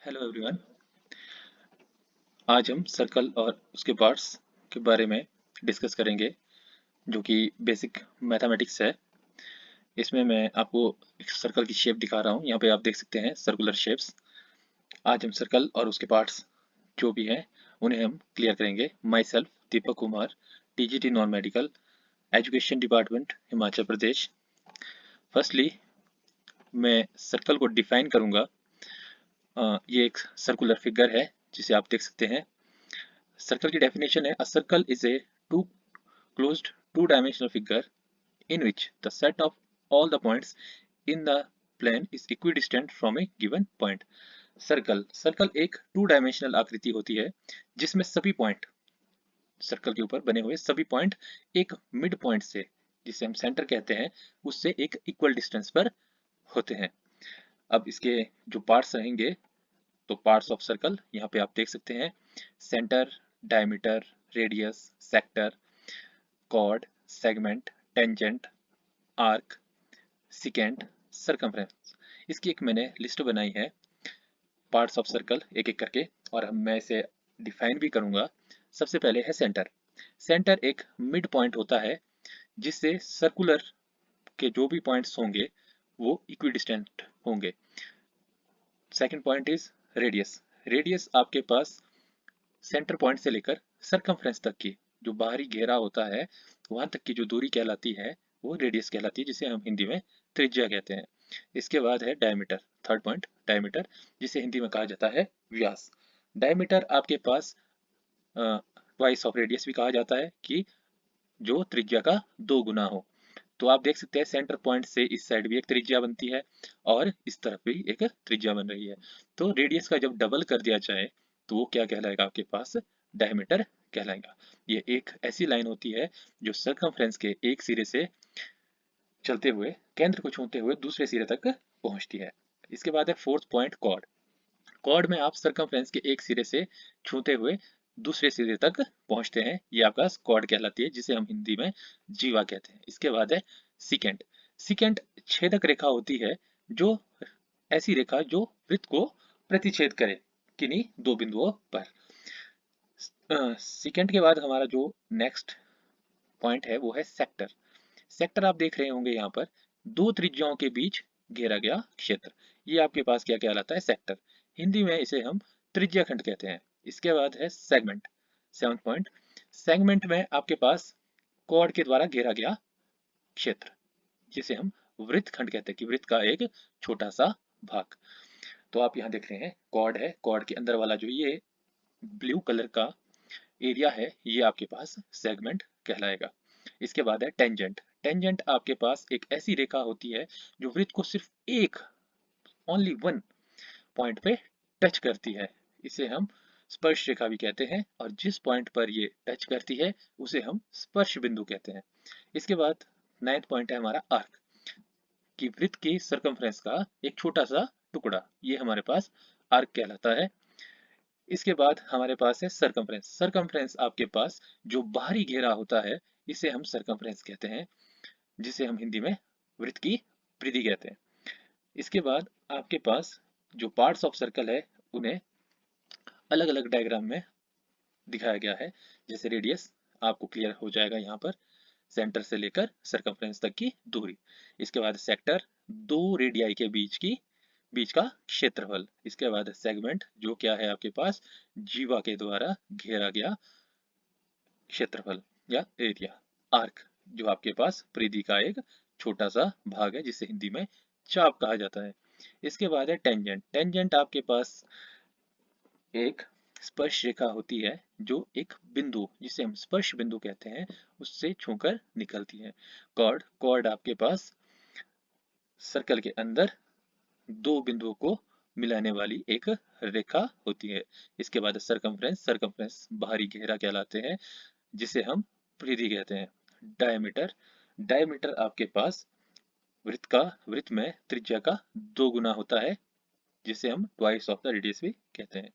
Hello everyone. आज हम circle और उसके पार्ट्स के बारे में डिस्कस करेंगे, जो कि बेसिक मैथमेटिक्स है। इसमें मैं आपको एक सर्कल की शेप दिखा रहा हूँ। यहाँ पे आप देख सकते हैं सर्कुलर शेप्स। आज हम सर्कल और उसके पार्ट्स जो भी हैं उन्हें हम क्लियर करेंगे। My self Deepak Kumar, TGT non medical, education department, Himachal Pradesh. Firstly मैं सर्कल को डिफाइन करूँगा। ये एक सर्कुलर फिगर है जिसे आप देख सकते हैं। सर्कल की डेफिनेशन है, a circle is a two closed two-dimensional figure in which the set of all the points in the plane is equidistant from a given point. Circle एक टू डायमेंशनल आकृति होती है जिसमें सभी पॉइंट, सर्कल के ऊपर बने हुए सभी पॉइंट एक मिड पॉइंट से, जिसे हम सेंटर कहते हैं, उससे एक इक्वल डिस्टेंस पर होते हैं। अब इसके जो पार्ट्स रहेंगे, तो पार्ट्स ऑफ सर्कल यहाँ पे आप देख सकते हैं। Centre, diameter, radius, sector, chord, segment, tangent, arc, secant, circumference. इसकी एक मैंने लिस्ट बनाई है पार्ट्स ऑफ सर्कल एक एक करके, और मैं इसे डिफाइन भी करूंगा। सबसे पहले है सेंटर। सेंटर एक मिड पॉइंट होता है जिससे सर्कुलर के जो भी पॉइंट्स होंगे वो इक्विडिस्टेंट होंगे। Second point is radius. Radius आपके पास सेंटर पॉइंट से लेकर सरकमफ्रेंस तक की जो बाहरी घेरा होता है, वहां तक की जो दूरी कहलाती है वो रेडियस कहलाती है, जिसे हम हिंदी में त्रिज्या कहते हैं। इसके बाद है डायमीटर। थर्ड पॉइंट डायमीटर, जिसे हिंदी में कहा जाता है व्यास। डायमीटर आपके पास ट्वाइस ऑफ रेडियस भी कहा जाता है, कि जो त्रिज्या का दो गुना हो। तो आप देख सकते हैं सेंटर पॉइंट से इस साइड भी एक त्रिज्या बनती है और इस तरफ भी एक त्रिज्या बन रही है। तो रेडियस का जब डबल कर दिया जाए तो वो क्या कहलाएगा, आपके पास डायमीटर कहलाएगा। ये एक ऐसी लाइन होती है जो सरकमफ्रेंस के एक सिरे से चलते हुए केंद्र को छूते हुए दूसरे सिरे तक पहुंचती है। इसके बाद है फोर्थ पॉइंट कॉर्ड। कॉर्ड में आप सरकमफ्रेंस के एक सिरे से छूते हुए दूसरे सिरे तक पहुंचते हैं, ये आपका कॉर्ड कहलाती है, जिसे हम हिंदी में जीवा कहते हैं। इसके बाद है सिकेंट। सिकेंट छेदक रेखा होती है, जो ऐसी रेखा जो वृत्त को प्रतिच्छेद करे किन्हीं दो बिंदुओं पर। सिकेंट के बाद हमारा जो नेक्स्ट पॉइंट है वो है सेक्टर। सेक्टर आप देख रहे होंगे यहाँ पर दो त्रिज्याओं के बीच घेरा गया क्षेत्र, ये आपके पास क्या कहलाता है, सेक्टर। हिंदी में इसे हम त्रिज्या खंड कहते हैं। इसके बाद है सेगमेंट। सेवंथ पॉइंट, सेगमेंट में आपके पास कॉर्ड के द्वारा घेरा गया क्षेत्र, जिसे हम वृत्त खंड कहते हैं, कि वृत्त का एक छोटा सा भाग। तो आप यहाँ देख रहे हैं कॉर्ड है, कॉर्ड के अंदर वाला जो ये ब्लू कलर का एरिया है ये आपके पास सेगमेंट कहलाएगा। इसके बाद है टेंजेंट। टेंजेंट आपके पास एक ऐसी रेखा होती है जो वृत्त को सिर्फ एक, ओनली वन पॉइंट पे टच करती है, इसे हम स्पर्श रेखा भी कहते हैं, और जिस पॉइंट पर ये टच करती है उसे हम स्पर्श बिंदु कहते हैं। इसके बाद नाइन्थ पॉइंट है हमारा आर्क, कि वृत्त की सरकमफ्रेंस का एक छोटा सा टुकड़ा, ये हमारे पास आर्क कहलाता है। इसके बाद हमारे पास है सरकमफ्रेंस। सरकमफ्रेंस आपके पास जो बाहरी घेरा होता है इसे हम सरकमफ्रेंस कहते हैं, जिसे हम हिंदी में वृत्त की परिधि कहते हैं। इसके बाद आपके पास जो पार्ट्स ऑफ सर्कल है उन्हें अलग अलग डायग्राम में दिखाया गया है। जैसे रेडियस आपको क्लियर हो जाएगा यहाँ पर, सेंटर से लेकर सरकमफ्रेंस तक की दूरी। इसके बाद सेक्टर, दो रेडियाई के बीच का क्षेत्रफल। इसके बाद सेगमेंट, जो क्या है आपके पास जीवा के द्वारा घेरा गया क्षेत्रफल या एरिया। आर्क, जो आपके पास परिधि का एक छोटा सा भाग है, जिसे हिंदी में चाप कहा जाता है। इसके बाद है टेंजेंट। टेंजेंट आपके पास एक स्पर्श रेखा होती है जो एक बिंदु, जिसे हम स्पर्श बिंदु कहते हैं, उससे छूकर निकलती है। कॉर्ड, कॉर्ड आपके पास सर्कल के अंदर दो बिंदुओं को मिलाने वाली एक रेखा होती है। इसके बाद सरकमफ्रेंस। सरकमफ्रेंस बाहरी घेरा कहलाते हैं, जिसे हम परिधि कहते हैं। डायमीटर, डायमीटर आपके पास वृत्त में त्रिज्या का दो गुना होता है, जिसे हम ट्वाइस ऑफ द रेडियस भी कहते हैं।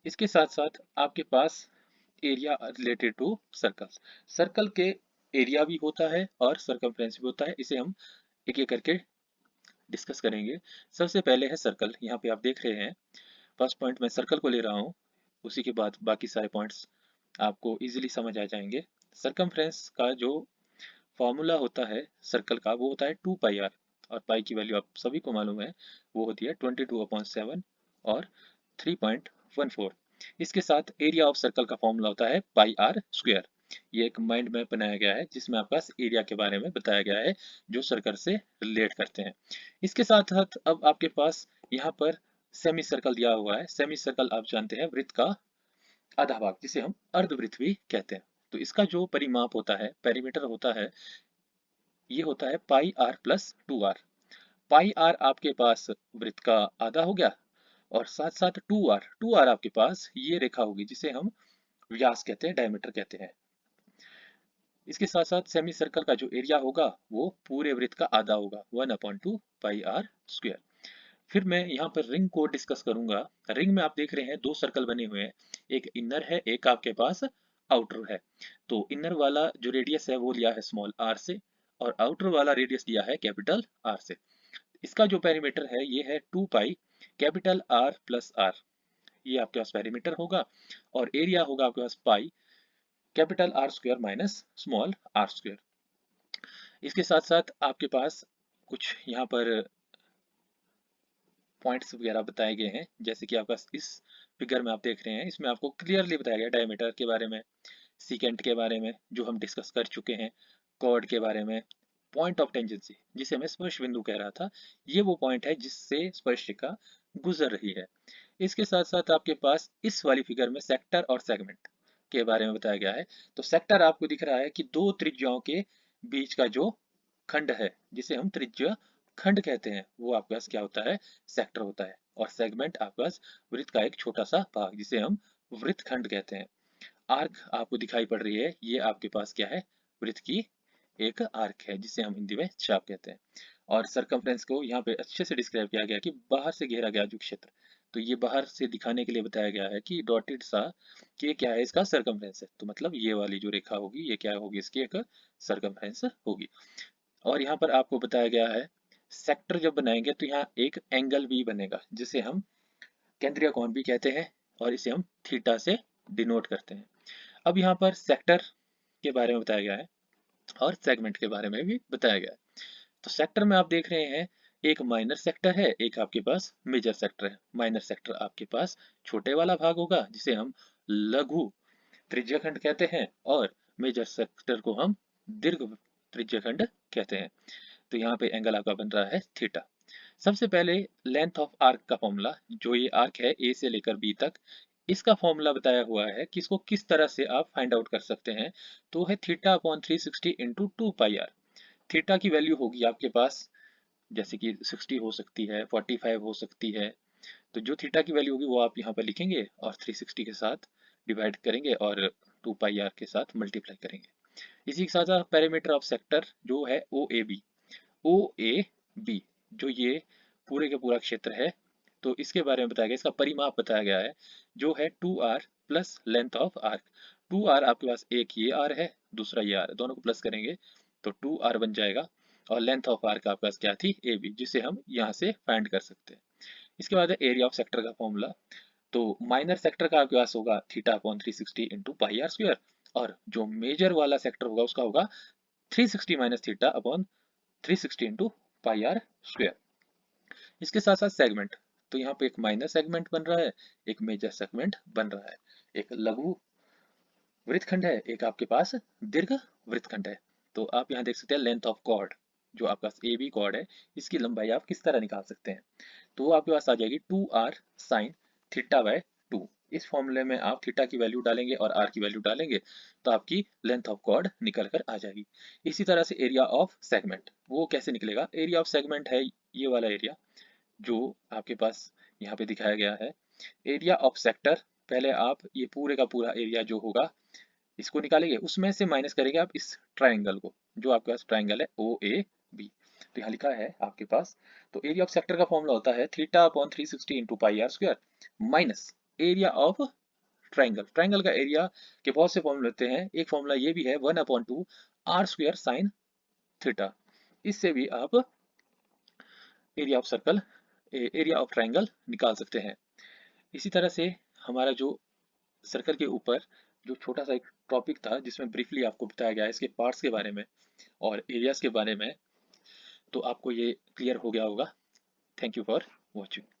इसके साथ साथ आपके पास area related to circle. Circle के एरिया भी होता है और सरकमफ्रेंस भी होता है, इसे हम एक एक करके डिस्कस करेंगे। सबसे पहले है सर्कल। यहाँ पे आप देख रहे हैं फर्स्ट पॉइंट मैं सर्कल को ले रहा हूँ, उसी के बाद बाकी सारे पॉइंट्स आपको इजीली समझ आ जाएंगे। सरकमफ्रेंस का जो फॉर्मूला होता है सर्कल का वो होता है 2 पाई आर, और पाई की वैल्यू आप सभी को मालूम है, वो होती है 22/7 और 3.14। इसके साथ एरिया ऑफ सर्कल का फॉर्मूला होता है पाई r²। ये एक माइंड मैप बनाया गया है जिसमें आपका एरिया के बारे में बताया गया है जो सर्कल से रिलेट करते हैं। इसके साथ साथ अब आपके पास यहाँ पर सेमी सर्कल दिया हुआ है। सेमी सर्कल आप जानते हैं वृत्त का आधा भाग, जिसे हम अर्धवृत्त भी कहते हैं। तो इसका जो परिमाप होता है, पेरीमीटर होता है, ये होता है पाई r+2r। पाई आर आपके पास वृत्त का आधा हो गया, और साथ साथ 2r आपके पास ये रेखा होगी जिसे हम व्यास कहते हैं, डायमीटर कहते हैं। इसके साथ साथ सेमी सर्कल का जो एरिया होगा वो पूरे वृत्त का आधा होगा, 1/2 पाई r²। फिर मैं यहाँ पर रिंग को डिस्कस करूंगा। रिंग में आप देख रहे हैं दो सर्कल बने हुए हैं, एक इनर है, एक आपके पास आउटर है। तो इनर वाला जो रेडियस है वो लिया है स्मॉल r से, और आउटर वाला रेडियस लिया है कैपिटल R से। इसका जो पेरीमीटर है ये है 2 पाई कैपिटल R+r। ये आपके पास पेरीमीटर होगा, और एरिया होगा आपके पास pi capital R² minus small r²। इसके साथ साथ आपके पास कुछ यहाँ पर पॉइंट्स वगैरह बताए गए हैं, जैसे कि आपका इस फिगर में आप देख रहे हैं, इसमें आपको क्लियरली बताया गया डायमीटर के बारे में, सीकेंट के बारे में जो हम डिस्कस कर चुके हैं, कॉर्ड के बारे में, पॉइंट ऑफ टेंजेंसी जिसे मैं स्पर्श बिंदु कह रहा था, ये वो पॉइंट है जिससे स्पर्शिका गुजर रही है। इसके साथ साथ आपके पास इस वाली फिगर में सेक्टर और सेगमेंट के बारे में बताया गया है। तो सेक्टर आपको दिख रहा है कि दो त्रिज्याओं के बीच का जो खंड है जिसे हम त्रिज्या खंड कहते हैं, वो आपके पास क्या होता है, सेक्टर होता है। और सेगमेंट आपके पास वृत्त का एक छोटा सा भाग जिसे हम वृत्त खंड कहते हैं। आर्क आपको दिखाई पड़ रही है, ये आपके पास क्या है, वृत्त की एक आर्क है जिसे हम हिंदी में चाप कहते हैं। और सरकमफ्रेंस को यहाँ पे अच्छे से डिस्क्राइब किया गया कि बाहर से घेरा गया जो क्षेत्र, तो ये बाहर से दिखाने के लिए बताया गया है कि डॉटेड सा कि ये क्या है, इसका सरकमफ्रेंस है। तो मतलब ये वाली जो रेखा होगी ये क्या होगी, इसकी एक सरकमफ्रेंस होगी। और यहाँ पर आपको बताया गया है सेक्टर जब बनाएंगे तो यहाँ एक एंगल भी बनेगा जिसे हम केंद्रीय कोण भी कहते हैं, और इसे हम थीटा से डिनोट करते हैं। अब यहाँ पर सेक्टर के बारे में बताया गया है और सेगमेंट के बारे में भी बताया गया है। तो सेक्टर में आप देख रहे हैं एक माइनर सेक्टर है, एक आपके पास मेजर सेक्टर है। माइनर सेक्टर आपके पास छोटे वाला भाग होगा जिसे हम लघु त्रिज्याखंड कहते हैं, और मेजर सेक्टर को हम दीर्घ त्रिज्याखंड कहते हैं। तो यहाँ पे एंगल आपका बन रहा है थीटा। सबसे पहले लेंथ ऑफ आर्क का फॉर्मूला, जो ये आर्क है ए से लेकर बी तक, इसका फॉर्मूला बताया हुआ है कि इसको किस तरह से आप फाइंड आउट कर सकते हैं। तो है theta upon 360 into 2 pi R. Theta की वैल्यू होगी आपके पास जैसे कि 60 हो सकती है, 45 हो सकती है। तो जो थीटा की वैल्यू होगी वो आप यहाँ पर लिखेंगे और 360 के साथ डिवाइड करेंगे और 2 पाई आर के साथ मल्टीप्लाई करेंगे। इसी के साथ पैरामीटर ऑफ सेक्टर जो है ओ A B, O A B जो ये पूरे का पूरा क्षेत्र है, तो इसके बारे में बताया गया, इसका परिमाप बताया गया है जो है 2r plus length of arc. 2r आपके पास एक ये r है, दूसरा ये r है, दोनों को प्लस करेंगे तो 2r बन जाएगा। और लेंथ ऑफ आर्क आपके पास क्या थी, ए बी, जिसे हम यहाँ से फाइंड कर सकते हैं। इसके बाद है एरिया ऑफ सेक्टर का फॉर्मूला। तो माइनर सेक्टर का आपके पास होगा theta upon 360 into pi r², और जो मेजर वाला सेक्टर होगा उसका होगा 360 minus theta upon 360 into pi r²। इसके साथ साथ सेगमेंट, तो यहाँ पे एक माइनर सेगमेंट बन रहा है, एक मेजर सेगमेंट बन रहा है, एक लघु वृत्तखंड है, एक आपके पास दीर्घ वृत्तखंड है। तो आप यहाँ देख सकते हैं लेंथ ऑफ कॉर्ड, जो आपका ए बी कॉर्ड है, इसकी लंबाई आप किस तरह निकाल सकते हैं। तो वो आपके पास आ जाएगी 2r साइन थीटा बाय 2। इस फॉर्मूले में आप थीटा की वैल्यू डालेंगे और r की वैल्यू डालेंगे तो आपकी लेंथ ऑफ कॉर्ड निकल कर आ जाएगी। इसी तरह से एरिया ऑफ सेगमेंट वो कैसे निकलेगा, एरिया ऑफ सेगमेंट है ये वाला एरिया जो आपके पास यहाँ पे दिखाया गया है। एरिया ऑफ सेक्टर, पहले आप ये पूरे का पूरा एरिया जो होगा इसको निकालेंगे, उसमें से माइनस करेंगे आप इस ट्राइंगल को, जो आपके पास ट्राइंगल है ओ ए बी। तो यहाँ लिखा है आपके पास, तो एरिया ऑफ सेक्टर का फॉर्मूला होता है theta upon 360 into pi r² minus area of triangle. Triangle का एरिया के बहुत से फॉर्मूले होते हैं, एक फॉर्मूला ये भी है 1/2 r² साइन थीटा। इससे भी आप area of circle, area of triangle निकाल सकते हैं। इसी तरह से हमारा जो सर्कल के ऊपर जो छोटा सा एक टॉपिक था जिसमें ब्रीफली आपको बताया गया है इसके पार्ट्स के बारे में और एरियाज के बारे में, तो आपको ये क्लियर हो गया होगा। Thank you for watching.